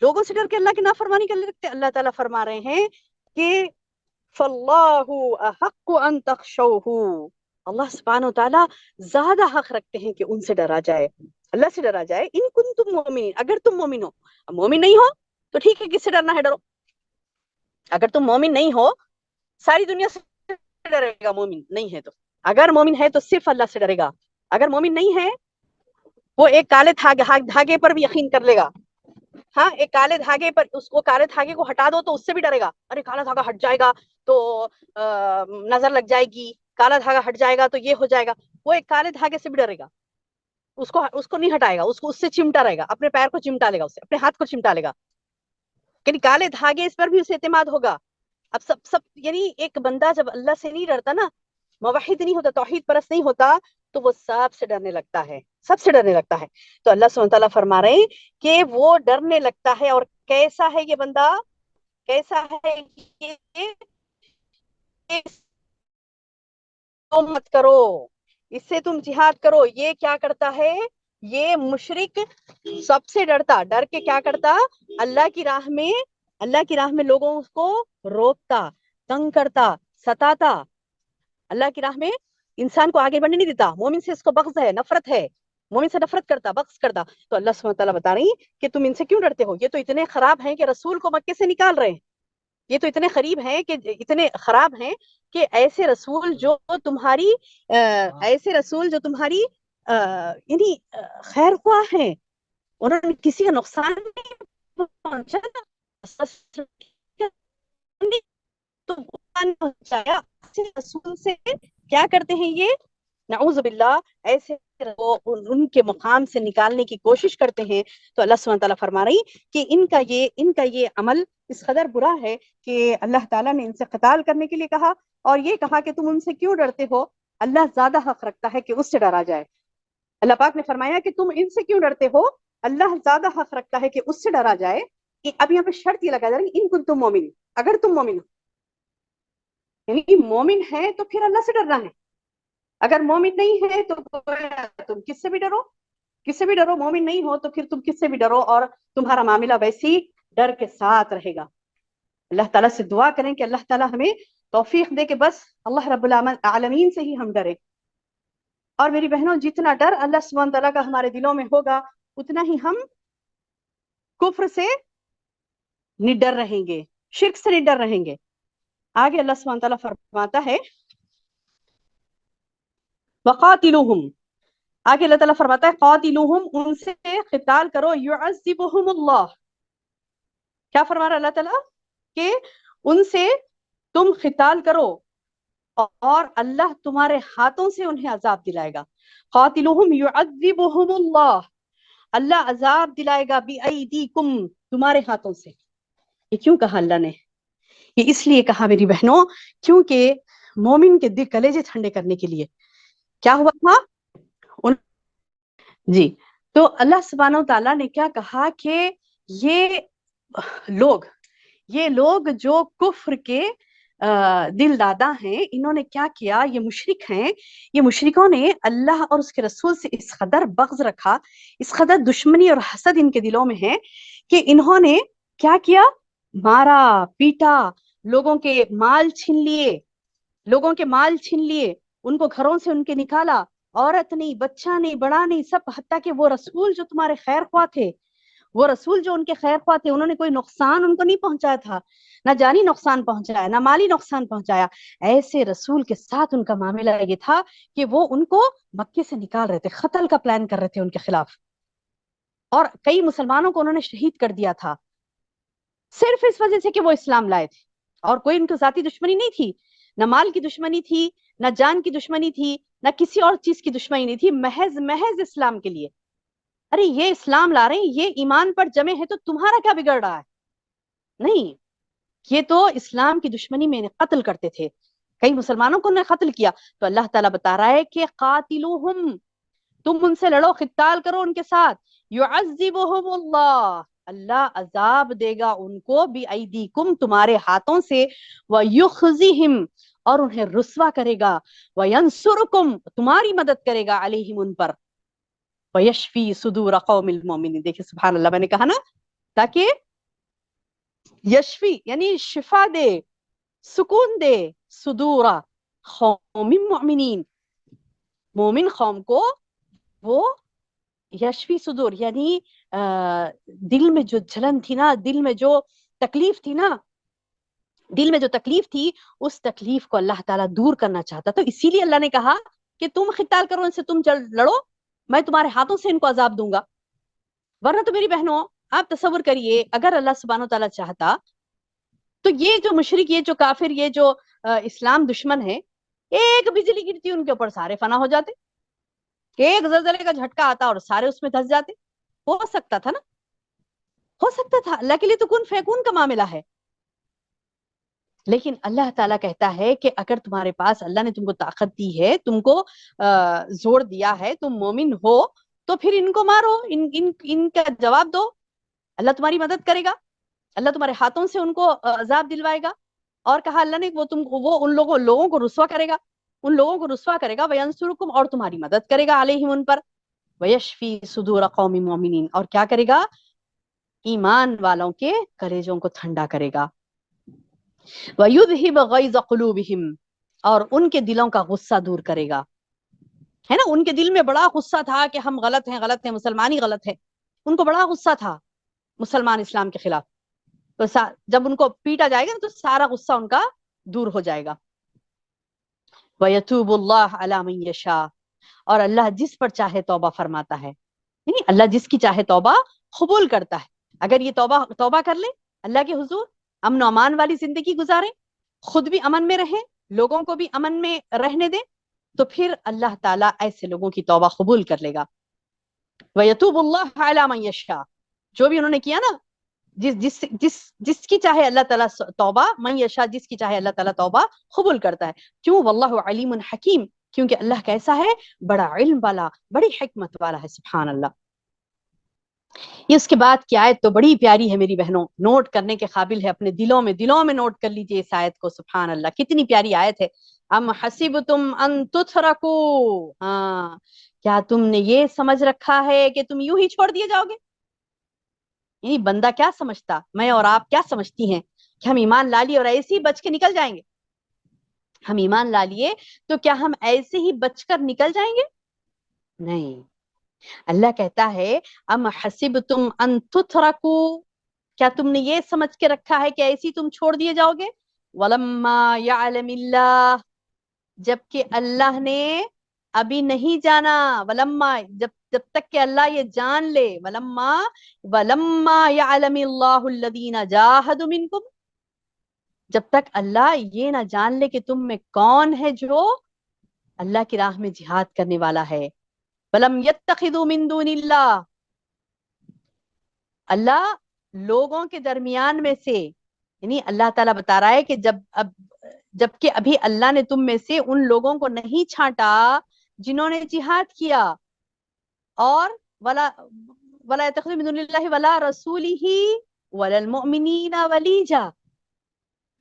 S2: لوگوں سے ڈر کے اللہ کی نافرمانی کرنے لگتے. اللہ تعالیٰ فرما رہے ہیں کہ فَاللَّهُ أَحَقُّ أَن تَخْشَوْهُ, اللہ سبحانہ وتعالیٰ زیادہ حق رکھتے ہیں کہ ان سے ڈرا جائے, اللہ سے ڈرا جائے. ان کنتم مؤمنین, اگر تم مومن ہو. مومن نہیں ہو تو ٹھیک ہے, کس سے ڈرنا ہے ڈرو. اگر تم مومن نہیں ہو, ساری دنیا سے ڈرے گا, مومن نہیں ہے تو. اگر مومن ہے تو صرف اللہ سے ڈرے گا. اگر مومن نہیں ہے, وہ ایک کالے دھاگے پر بھی یقین کر لے گا. ہاں, ایک کالے دھاگے پر, اس کو کالے دھاگے کو ہٹا دو تو اس سے بھی ڈرے گا. ارے کالا دھاگا ہٹ جائے گا تو نظر لگ جائے گی, کالا دھاگا ہٹ جائے گا تو یہ ہو جائے گا. وہ ایک کالے دھاگے سے بھی ڈرے گا, اس کو نہیں ہٹائے گا, اس سے چمٹا رہے گا, اپنے پیر کو چمٹا لے گا, اسے اپنے ہاتھ کو چمٹا لے گا. یعنی کالے دھاگے, اس پر بھی اسے اعتماد ہوگا. اب سب یعنی ایک بندہ جب اللہ سے نہیں ڈرتا نا, موحد نہیں ہوتا, توحید پرست نہیں ہوتا, تو وہ سب سے ڈرنے لگتا ہے, سب سے ڈرنے لگتا ہے. تو اللہ سبحانہ تعالیٰ فرما رہے ہیں کہ وہ ڈرنے لگتا ہے. اور کیسا ہے یہ بندہ, کیسا ہے یہ, تم مت کرو, اس سے تم جہاد کرو. یہ کیا کرتا ہے, یہ مشرک سب سے ڈرتا, ڈر کے کیا کرتا, اللہ کی راہ میں لوگوں کو روکتا, تنگ کرتا, ستاتا. اللہ کی راہ میں انسان کو آگے بڑھنے نہیں دیتا. مومن سے اس کو بغض ہے, نفرت ہے, مومن سے نفرت کرتا, بغض کرتا. تو اللہ سبحانہ تعالیٰ بتا رہی کہ تم ان سے کیوں ڈرتے ہو, یہ تو اتنے خراب ہیں کہ رسول کو مکے سے نکال رہے ہیں. یہ تو اتنے قریب ہیں کہ اتنے خراب ہیں کہ ایسے رسول جو تمہاری یعنی خیر خواہ ہیں, انہوں نے کسی کا نقصان نہیں پہنچا, تو پہنچایا. رسول سے کیا کرتے ہیں یہ, نعوذ باللہ, ایسے ان کے مقام سے نکالنے کی کوشش کرتے ہیں. تو اللہ سبحانہ تعالیٰ فرما رہی کہ ان کا یہ عمل اس قدر برا ہے کہ اللہ تعالیٰ نے ان سے قتال کرنے کے لیے کہا, اور یہ کہا کہ تم ان سے کیوں ڈرتے ہو, اللہ زیادہ حق رکھتا ہے کہ اس سے ڈرا جائے. اللہ پاک نے فرمایا کہ تم ان سے کیوں ڈرتے ہو, اللہ زیادہ حق رکھتا ہے کہ اس سے ڈرا جائے. اب یہاں پہ شرط یہ لگا جا رہی, ان کنتم مومن, اگر تم مومن ہو. یعنی مومن ہے تو پھر اللہ سے ڈرنا ہے, اگر مومن نہیں ہے تو تم کس سے بھی ڈرو, کس سے بھی ڈرو. مومن نہیں ہو تو پھر تم کس سے بھی ڈرو, اور تمہارا معاملہ ویسی ڈر کے ساتھ رہے گا. اللہ تعالیٰ سے دعا کریں کہ اللہ تعالیٰ ہمیں توفیق دے کہ بس اللہ رب العالمین سے ہی ہم ڈریں. اور میری بہنوں, جتنا ڈر اللہ سبحانہ تعالیٰ کا ہمارے دلوں میں ہوگا, اتنا ہی ہم کفر سے نڈر رہیں گے, شرک سے نڈر رہیں گے. آگے اللہ سبحانہ تعالیٰ فرماتا ہے وَقَاتِلُوهُمْ, آگے اللہ تعالیٰ فرماتا ہے قاتلوہم, ان سے قتال کرو, يُعَذِّبُهُمُ اللَّهُ. کیا فرما رہا اللہ تعالیٰ کہ ان سے تم قتال کرو اور اللہ تمہارے ہاتھوں سے انہیں عذاب دلائے گا. قاتلوہم يُعَذِّبُهُمُ اللَّهُ, اللہ عذاب دلائے گا بِأَيْدِيكُمْ, تمہارے ہاتھوں سے. یہ کیوں کہا اللہ نے, یہ اس لیے کہا میری بہنوں کیونکہ مومن کے دل کلیجے ٹھنڈے کرنے کے لیے. کیا ہوا تھا, جی تو اللہ سبحانہ و تعالیٰ نے کیا کہا کہ یہ لوگ یہ لوگ جو کفر کے دل دادا ہیں، انہوں نے کیا کیا، یہ مشرک ہیں، یہ مشرکوں نے اللہ اور اس کے رسول سے اس قدر بغض رکھا، اس قدر دشمنی اور حسد ان کے دلوں میں ہے کہ انہوں نے کیا کیا، مارا پیٹا، لوگوں کے مال چھین لیے، لوگوں کے مال چھین لیے، ان کو گھروں سے ان کے نکالا، عورت نہیں، بچہ نہیں، بڑا نہیں، سب، حتیٰ کہ وہ رسول جو تمہارے خیر خواہ تھے، وہ رسول جو ان کے خیر خواہ تھے، انہوں نے کوئی نقصان ان کو نہیں پہنچایا تھا، نہ جانی نقصان پہنچایا، نہ مالی نقصان پہنچایا، ایسے رسول کے ساتھ ان کا معاملہ یہ تھا کہ وہ ان کو مکے سے نکال رہے تھے، قتل کا پلان کر رہے تھے ان کے خلاف، اور کئی مسلمانوں کو انہوں نے شہید کر دیا تھا صرف اس وجہ سے کہ وہ اسلام لائے تھے، اور کوئی ان کی ذاتی دشمنی نہیں تھی، نہ مال کی دشمنی تھی، نہ جان کی دشمنی تھی، نہ کسی اور چیز کی دشمنی نہیں تھی، محض محض اسلام کے لیے، ارے یہ اسلام لا رہے ہیں، یہ ایمان پر جمے ہیں، تو تمہارا کیا بگڑ رہا ہے؟ نہیں، یہ تو اسلام کی دشمنی میں قتل کرتے تھے، کئی مسلمانوں کو انہیں قتل کیا، تو اللہ تعالیٰ بتا رہا ہے کہ قاتلوہم، تم ان سے لڑو، قتال کرو ان کے ساتھ، یعذبہم اللہ، اللہ عذاب دے گا ان کو، بِأَيْدِيكُمْ، تمہارے ہاتھوں سے، وَيُخْزِهِمْ، اور انہیں رسوا کرے گا، وَيَنْصُرُكُمْ، تمہاری مدد کرے گا، علیہم، ان پر، وَيَشْفِي صُدُورَ قَوْمِ الْمُؤْمِنِينَ، دیکھیں سبحان اللہ، میں نے کہا نا، تاکہ یشفی یعنی شفا دے، سکون دے، صدور قوم مؤمنین، مومن قوم کو وہ یشفی صدور، یعنی دل میں جو جلن تھی نا، دل میں جو تکلیف تھی نا، دل میں جو تکلیف تھی، اس تکلیف کو اللہ تعالیٰ دور کرنا چاہتا، تو اسی لیے اللہ نے کہا کہ تم قتال کرو ان سے، تم لڑو، میں تمہارے ہاتھوں سے ان کو عذاب دوں گا، ورنہ تو میری بہنوں آپ تصور کریے، اگر اللہ سبحانہ و تعالیٰ چاہتا تو یہ جو مشرک، یہ جو کافر، یہ جو اسلام دشمن ہے، ایک بجلی گرتی ان کے اوپر سارے فنا ہو جاتے، ایک زلزلے کا جھٹکا آتا اور سارے اس میں دھس جاتے، ہو سکتا تھا نا، ہو سکتا تھا، اللہ کے لیے تو کن فیکون کا معاملہ ہے، لیکن اللہ تعالیٰ کہتا ہے کہ اگر تمہارے پاس اللہ نے تم کو طاقت دی ہے، تم کو زور دیا ہے، تم مومن ہو، تو پھر ان کو مارو، ان کا جواب دو، اللہ تمہاری مدد کرے گا، اللہ تمہارے ہاتھوں سے ان کو عذاب دلوائے گا، اور کہا اللہ نے وہ ان لوگوں کو رسوا کرے گا، ان لوگوں کو رسوا کرے گا، وَيَنْصُرُكُمْ، اور تمہاری مدد کرے گا، علیہم، ان پر، وَيَشْفِي صُدُورَ قَوْمِ مُؤْمِنِينَ، اور کیا کرے گا، ایمان والوں کے کلیجوں کو ٹھنڈا کرے گا، وَيُذْهِبَ غَيْظَ قُلُوبِهِمْ، اور ان کے دلوں کا غصہ دور کرے گا، ہے نا، ان کے دل میں بڑا غصہ تھا کہ ہم غلط ہیں، غلط ہیں، مسلمان ہی غلط ہے، ان کو بڑا غصہ تھا مسلمان اسلام کے خلاف، تو جب ان کو پیٹا جائے گا تو سارا غصہ ان کا دور ہو جائے گا، وَيَتُوبُ اللَّهُ عَلَى مَن يَشَاءُ، اور اللہ جس پر چاہے توبہ فرماتا ہے، یعنی اللہ جس کی چاہے توبہ قبول کرتا ہے، اگر یہ توبہ کر لے اللہ کے حضور، امن و امان والی زندگی گزارے، خود بھی امن میں رہیں، لوگوں کو بھی امن میں رہنے دیں، تو پھر اللہ تعالیٰ ایسے لوگوں کی توبہ قبول کر لے گا، وَيَتُوبُ اللَّهُ عَلَى مَن يَشَاءُ، جو بھی انہوں نے کیا نا، جس کی چاہے اللہ تعالیٰ توبہ، من یشاء، جس کی چاہے اللہ تعالیٰ توبہ قبول کرتا ہے، کیوں، واللہ علیم حکیم، کیونکہ اللہ کیسا ہے، بڑا علم والا، بڑی حکمت والا ہے، سبحان اللہ۔ یہ اس کے بعد کی آیت تو بڑی پیاری ہے میری بہنوں، نوٹ کرنے کے قابل ہے، اپنے دلوں میں نوٹ کر لیجئے اس آیت کو، سبحان اللہ، کتنی پیاری آیت ہے، ام حسبتم ان تترکوا، ہاں، کیا تم نے یہ سمجھ رکھا ہے کہ تم یوں ہی چھوڑ دیے جاؤ گے، یعنی بندہ کیا سمجھتا، میں اور آپ کیا سمجھتی ہیں کہ ہم ایمان لا لیے اور ایسے ہی بچ کے نکل جائیں گے، ہم ایمان لا لیے تو کیا ہم ایسے ہی بچ کر نکل جائیں گے؟ نہیں، اللہ کہتا ہے ام حسبتم ان تترکوا، کیا تم نے یہ سمجھ کے رکھا ہے کہ ایسے ہی تم چھوڑ دیے جاؤ گے، ولما یعلم اللہ، جبکہ اللہ نے ابھی نہیں جانا، ولما، جب تک کہ اللہ یہ جان لے، ولما یعلم اللہ الذین جاہدوا منکم، جب تک اللہ یہ نہ جان لے کہ تم میں کون ہے جو اللہ کی راہ میں جہاد کرنے والا ہے، ولم یتخذوا من دون اللہ، اللہ لوگوں کے درمیان میں سے، یعنی اللہ تعالیٰ بتا رہا ہے کہ جبکہ ابھی اللہ نے تم میں سے ان لوگوں کو نہیں چھانٹا جنہوں نے جہاد کیا، اور ولا ولا يتخذوا من دون الله ولا رسوله ولا المؤمنين وليجا،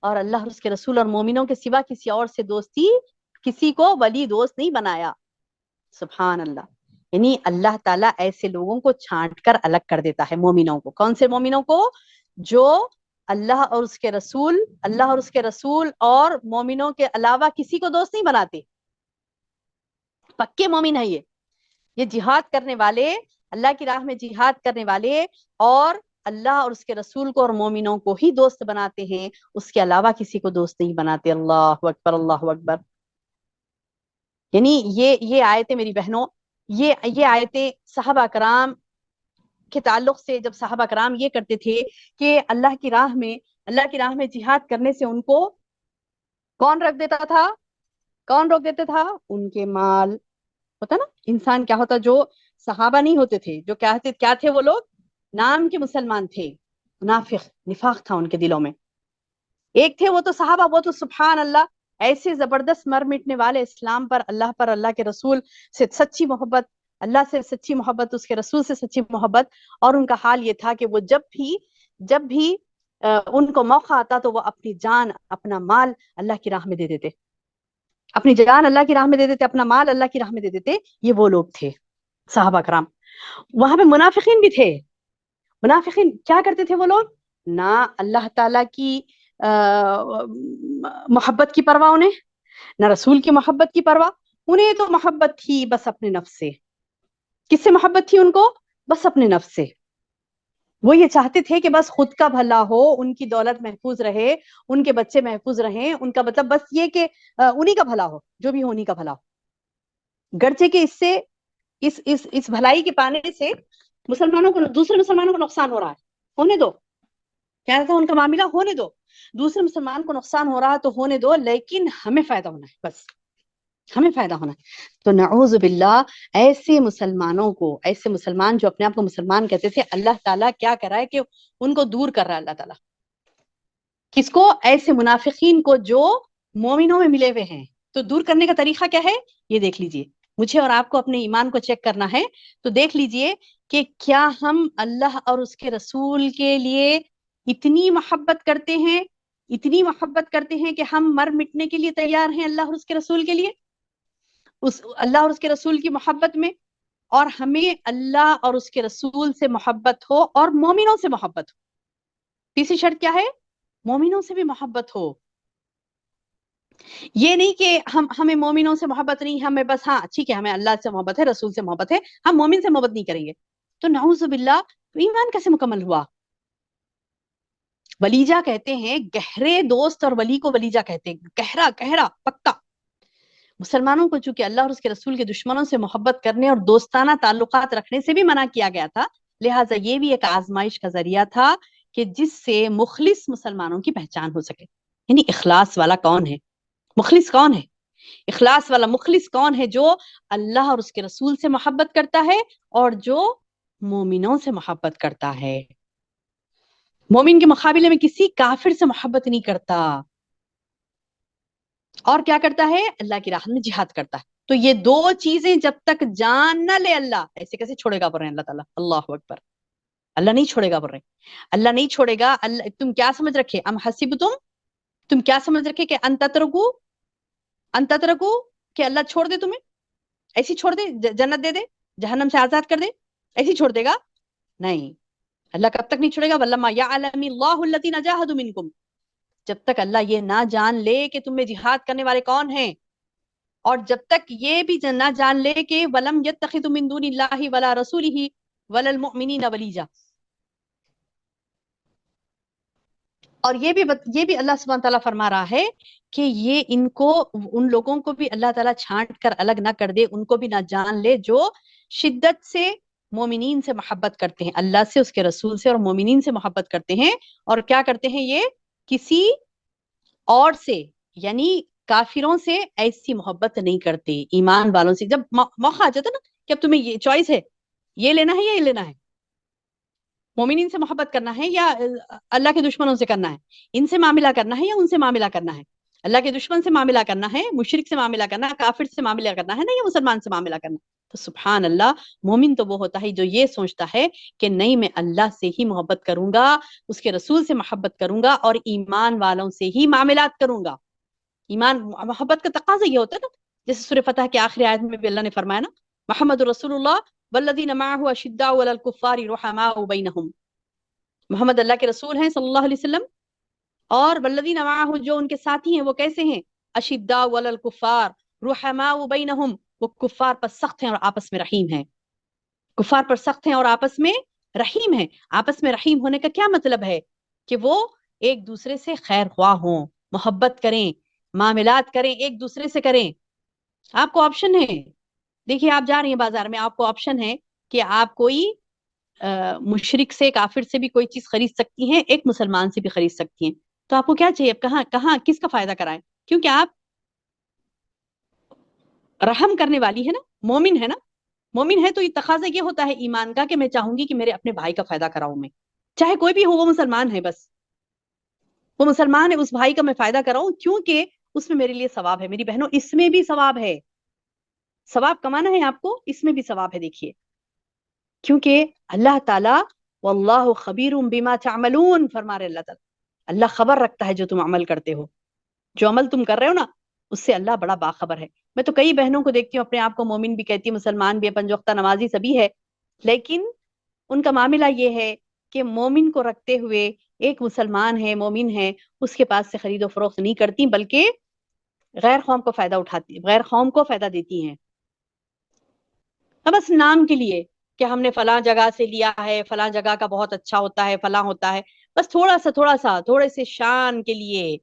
S2: اور اللہ اور اس کے رسول اور مومنوں کے سوا کسی اور سے دوستی، کسی کو ولی دوست نہیں بنایا. سبحان اللہ. یعنی اللہ تعالیٰ ایسے لوگوں کو چھانٹ کر الگ کر دیتا ہے مومنوں کو. کون سے مومنوں کو؟ جو اللہ اور اس کے رسول اور مومنوں کے علاوہ کسی کو دوست نہیں بناتے. پکے مومن ہے یہ جہاد کرنے والے، اللہ کی راہ میں جہاد کرنے والے، اور اللہ اور اس کے رسول کو اور مومنوں کو ہی دوست بناتے ہیں، اس کے علاوہ کسی کو دوست نہیں بناتے. اللہ اکبر، اللہ اکبر. یعنی یہ آیتیں میری بہنوں، یہ آیتیں صحابہ کرام کے تعلق سے، جب صحابہ کرام یہ کرتے تھے کہ اللہ کی راہ میں جہاد کرنے سے ان کو کون روک دیتا تھا؟ کون روک دیتا تھا؟ ان کے مال. ہوتا نا انسان کیا ہوتا، جو صحابہ نہیں ہوتے تھے، جو کیا تھے وہ لوگ؟ نام کے مسلمان تھے، منافق، نفاق تھا ان کے دلوں میں. ایک تھے وہ تو صحابہ، وہ تو سبحان اللہ ایسے زبردست مر مٹنے والے اسلام پر، اللہ کے رسول سے سچی محبت، اللہ سے سچی محبت، اس کے رسول سے سچی محبت. اور ان کا حال یہ تھا کہ وہ جب بھی ان کو موقع آتا تو وہ اپنی جان، اپنا مال اللہ کی راہ میں دے دیتے، اپنی جان اللہ کی راہ میں دے دیتے، اپنا مال اللہ کی راہ میں دے دیتے. یہ وہ لوگ تھے صحابہ کرام. وہاں پہ منافقین بھی تھے. منافقین کیا کرتے تھے وہ لوگ؟ نہ اللہ تعالیٰ کی محبت کی پرواہ انہیں، نہ رسول کی محبت کی پرواہ انہیں. تو محبت تھی بس اپنے نفس سے. کس سے محبت تھی ان کو؟ بس اپنے نفس سے. وہ یہ چاہتے تھے کہ بس خود کا بھلا ہو، ان کی دولت محفوظ رہے، ان کے بچے محفوظ رہیں، ان کا مطلب بس یہ کہ انہی کا بھلا ہو، جو بھی ہو انہی کا بھلا ہو. گرچہ کہ اس سے اس بھلائی کے پانے سے مسلمانوں کو، دوسرے مسلمانوں کو نقصان ہو رہا ہے، ہونے دو. کیا تھا ان کا معاملہ؟ ہونے دو. دوسرے مسلمان کو نقصان ہو رہا تو ہونے دو، لیکن ہمیں فائدہ ہونا ہے، بس ہمیں فائدہ ہونا ہے. تو نعوذ باللہ ایسے مسلمانوں کو، ایسے مسلمان جو اپنے آپ کو مسلمان کہتے تھے، اللہ تعالیٰ کیا کر رہا ہے کہ ان کو دور کر رہا ہے اللہ تعالیٰ. کس کو؟ ایسے منافقین کو جو مومنوں میں ملے ہوئے ہیں. تو دور کرنے کا طریقہ کیا ہے؟ یہ دیکھ لیجئے. مجھے اور آپ کو اپنے ایمان کو چیک کرنا ہے. تو دیکھ لیجئے کہ کیا ہم اللہ اور اس کے رسول کے لیے اتنی محبت کرتے ہیں، کہ ہم مر مٹنے کے لیے تیار ہیں اللہ اور اس کے رسول کے لیے، اللہ اور اس کے رسول کی محبت میں. اور ہمیں اللہ اور اس کے رسول سے محبت ہو اور مومنوں سے محبت ہو. تیسری شرط کیا ہے؟ مومنوں سے بھی محبت ہو. یہ نہیں کہ ہمیں مومنوں سے محبت نہیں، ہمیں بس ہاں ٹھیک ہے ہمیں اللہ سے محبت ہے، رسول سے محبت ہے، ہم مومن سے محبت نہیں کریں گے. تو نعوذ باللہ، تو ایمان کیسے مکمل ہوا؟ ولیجہ کہتے ہیں گہرے دوست، اور ولی کو ولیجہ کہتے ہیں گہرا پکا. مسلمانوں کو چونکہ اللہ اور اس کے رسول کے دشمنوں سے محبت کرنے اور دوستانہ تعلقات رکھنے سے بھی منع کیا گیا تھا، لہٰذا یہ بھی ایک آزمائش کا ذریعہ تھا کہ جس سے مخلص مسلمانوں کی پہچان ہو سکے. یعنی اخلاص والا کون ہے؟ مخلص کون ہے؟ اخلاص والا مخلص کون ہے؟ جو اللہ اور اس کے رسول سے محبت کرتا ہے اور جو مومنوں سے محبت کرتا ہے. مومن کے مقابلے میں کسی کافر سے محبت نہیں کرتا. اور کیا کرتا ہے؟ اللہ کی راہ میں جہاد کرتا ہے. تو یہ دو چیزیں جب تک جان نہ لے اللہ، ایسے کیسے چھوڑے گا بول رہے ہیں اللہ تعالیٰ. اللہ اکبر. اللہ نہیں چھوڑے گا بول رہے ہیں، اللہ نہیں چھوڑے گا. اللہ تم کیا سمجھ رکھے؟ ام حسبتم، تم کیا سمجھ رکھے کہ ان تترکو کہ اللہ چھوڑ دے تمہیں، ایسی چھوڑ دے، جنت دے دے، جہنم سے آزاد کر دے، ایسی چھوڑ دے گا؟ نہیں. اللہ کب تک نہیں چھوڑے گا؟ وَلَمَّا يَعْلَمِ اللَّهُ الَّذِينَ جَاهَدُوا مِنكُمْ، جب تک اللہ یہ نہ جان لے کہ تم میں جہاد کرنے والے کون ہیں، اور جب تک یہ بھی نہ جان لے کہ وَلَمْ يَتَّخِذُوا مِن دُونِ اللَّهِ وَلَا رَسُولِهِ وَلَا الْمُؤْمِنِينَ وَلِيجًا. اور یہ بھی اللہ سبحانہ تعالیٰ فرما رہا ہے کہ یہ ان لوگوں کو بھی اللہ تعالیٰ چھانٹ کر الگ نہ کر دے، ان کو بھی نہ جان لے جو شدت سے مومنین سے محبت کرتے ہیں، اللہ سے، اس کے رسول سے اور مومنین سے محبت کرتے ہیں. اور کیا کرتے ہیں؟ یہ کسی اور سے، یعنی کافروں سے ایسی محبت نہیں کرتے، ایمان والوں سے. جب موقع آ جاتا نا کہ اب تمہیں یہ چوائس ہے، یہ لینا ہے یا یہ لینا ہے، مومنین سے محبت کرنا ہے یا اللہ کے دشمنوں سے کرنا ہے، ان سے معاملہ کرنا ہے یا ان سے معاملہ کرنا ہے، اللہ کے دشمن سے معاملہ کرنا ہے، مشرک سے معاملہ کرنا ہے، کافر سے معاملہ کرنا ہے، نہیں یا مسلمان سے معاملہ کرنا. تو سبحان اللہ، مومن تو وہ ہوتا ہے جو یہ سوچتا ہے کہ نہیں میں اللہ سے ہی محبت کروں گا، اس کے رسول سے محبت کروں گا اور ایمان والوں سے ہی معاملات کروں گا. ایمان محبت کا تقاضا یہ ہوتا ہے نا، جیسے سورہ فتح کے آخری آیت میں بھی اللہ نے فرمایا نا، محمد رسول اللہ والذین معہ اشداء علی الکفار رحماء بینہم. محمد اللہ کے رسول ہیں صلی اللہ علیہ وسلم، اور والذین معہ جو ان کے ساتھی ہیں وہ کیسے ہیں؟ اشداء علی الکفار رحماء بینہم، وہ کفار پر سخت ہیں اور آپس میں رحیم ہیں. کفار پر سخت ہیں اور آپس میں رحیم ہیں. آپس میں رحیم ہونے کا کیا مطلب ہے؟ کہ وہ ایک دوسرے سے خیر خواہ ہوں، محبت کریں، معاملات کریں، ایک دوسرے سے کریں. آپ کو آپشن ہے، دیکھیے آپ جا رہی ہیں بازار میں، آپ کو آپشن ہے کہ آپ کوئی مشرک سے، کافر سے بھی کوئی چیز خرید سکتی ہیں، ایک مسلمان سے بھی خرید سکتی ہیں. تو آپ کو کیا چاہیے؟ کہاں کہاں کس کا فائدہ کرائیں؟ کیونکہ آپ رحم کرنے والی ہے نا، مومن ہے نا. مومن ہے تو یہ تقاضا یہ ہوتا ہے ایمان کا کہ میں چاہوں گی کہ میرے اپنے بھائی کا فائدہ کراؤں، میں چاہے کوئی بھی ہو، وہ مسلمان ہے، بس وہ مسلمان ہے، اس بھائی کا میں فائدہ کراؤں کیونکہ اس میں میرے لیے ثواب ہے. میری بہنوں اس میں بھی ثواب ہے، ثواب کمانا ہے آپ کو، اس میں بھی ثواب ہے. دیکھیے کیونکہ اللہ تعالیٰ واللہ خبیر بما تعملون فرما رہے اللہ تعالیٰ، اللہ خبر رکھتا ہے جو تم عمل کرتے ہو، جو عمل تم کر رہے ہو نا اس سے اللہ بڑا باخبر ہے. میں تو کئی بہنوں کو دیکھتی ہوں، اپنے آپ کو مومن بھی کہتی ہوں، مسلمان بھی، پنج وقتہ نمازی سبھی ہے، لیکن ان کا معاملہ یہ ہے کہ مومن کو رکھتے ہوئے ایک مسلمان ہے، مومن ہے، اس کے پاس سے خرید و فروخت نہیں کرتی، بلکہ غیر قوم کو فائدہ اٹھاتی، غیر قوم کو فائدہ دیتی ہیں. بس نام کے لیے کہ ہم نے فلاں جگہ سے لیا ہے، فلاں جگہ کا بہت اچھا ہوتا ہے، فلاں ہوتا ہے، بس تھوڑے سے شان کے لیے،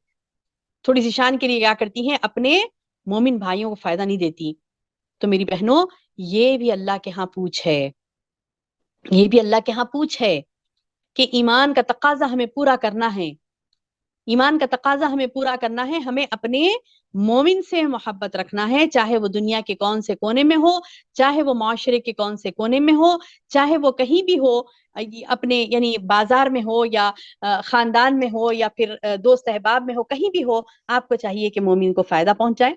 S2: تھوڑی سی شان کے لیے کیا کرتی ہیں؟ اپنے مومن بھائیوں کو فائدہ نہیں دیتی. تو میری بہنوں یہ بھی اللہ کے ہاں پوچھ ہے، یہ بھی اللہ کے ہاں پوچھ ہے کہ ایمان کا تقاضا ہمیں پورا کرنا ہے. ایمان کا تقاضا ہمیں پورا کرنا ہے، ہمیں اپنے مومن سے محبت رکھنا ہے، چاہے وہ دنیا کے کون سے کونے میں ہو، چاہے وہ معاشرے کے کون سے کونے میں ہو، چاہے وہ کہیں بھی ہو، اپنے یعنی بازار میں ہو یا خاندان میں ہو یا پھر دوست احباب میں ہو، کہیں بھی ہو. آپ کو چاہیے کہ مومن کو فائدہ پہنچائے،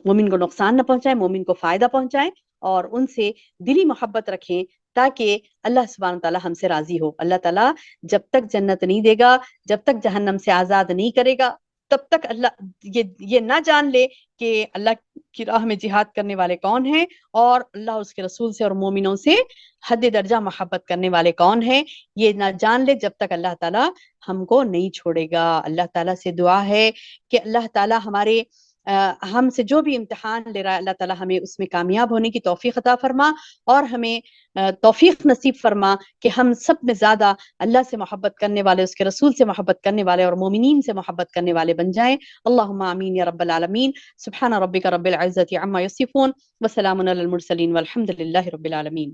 S2: مومن کو نقصان نہ پہنچائے، مومن کو فائدہ پہنچائے، اور ان سے دلی محبت رکھیں تاکہ اللہ سبحانہ تعالیٰ ہم سے راضی ہو. اللہ تعالیٰ جب تک جنت نہیں دے گا، جب تک جہنم سے آزاد نہیں کرے گا، تب تک اللہ یہ نہ جان لے کہ اللہ کی راہ میں جہاد کرنے والے کون ہیں، اور اللہ اس کے رسول سے اور مومنوں سے حد درجہ محبت کرنے والے کون ہیں، یہ نہ جان لے جب تک اللہ تعالیٰ ہم کو نہیں چھوڑے گا. اللہ تعالیٰ سے دعا ہے کہ اللہ تعالیٰ ہمارے ہم سے جو بھی امتحان لے رہا ہے، اللہ تعالیٰ ہمیں اس میں کامیاب ہونے کی توفیق عطا فرما، اور ہمیں توفیق نصیب فرما کہ ہم سب میں زیادہ اللہ سے محبت کرنے والے، اس کے رسول سے محبت کرنے والے اور مومنین سے محبت کرنے والے بن جائیں. اللہم آمین یا رب العالمین. سبحان ربک رب العزت عما یصفون وسلام علی المرسلین والحمد للہ رب العالمین.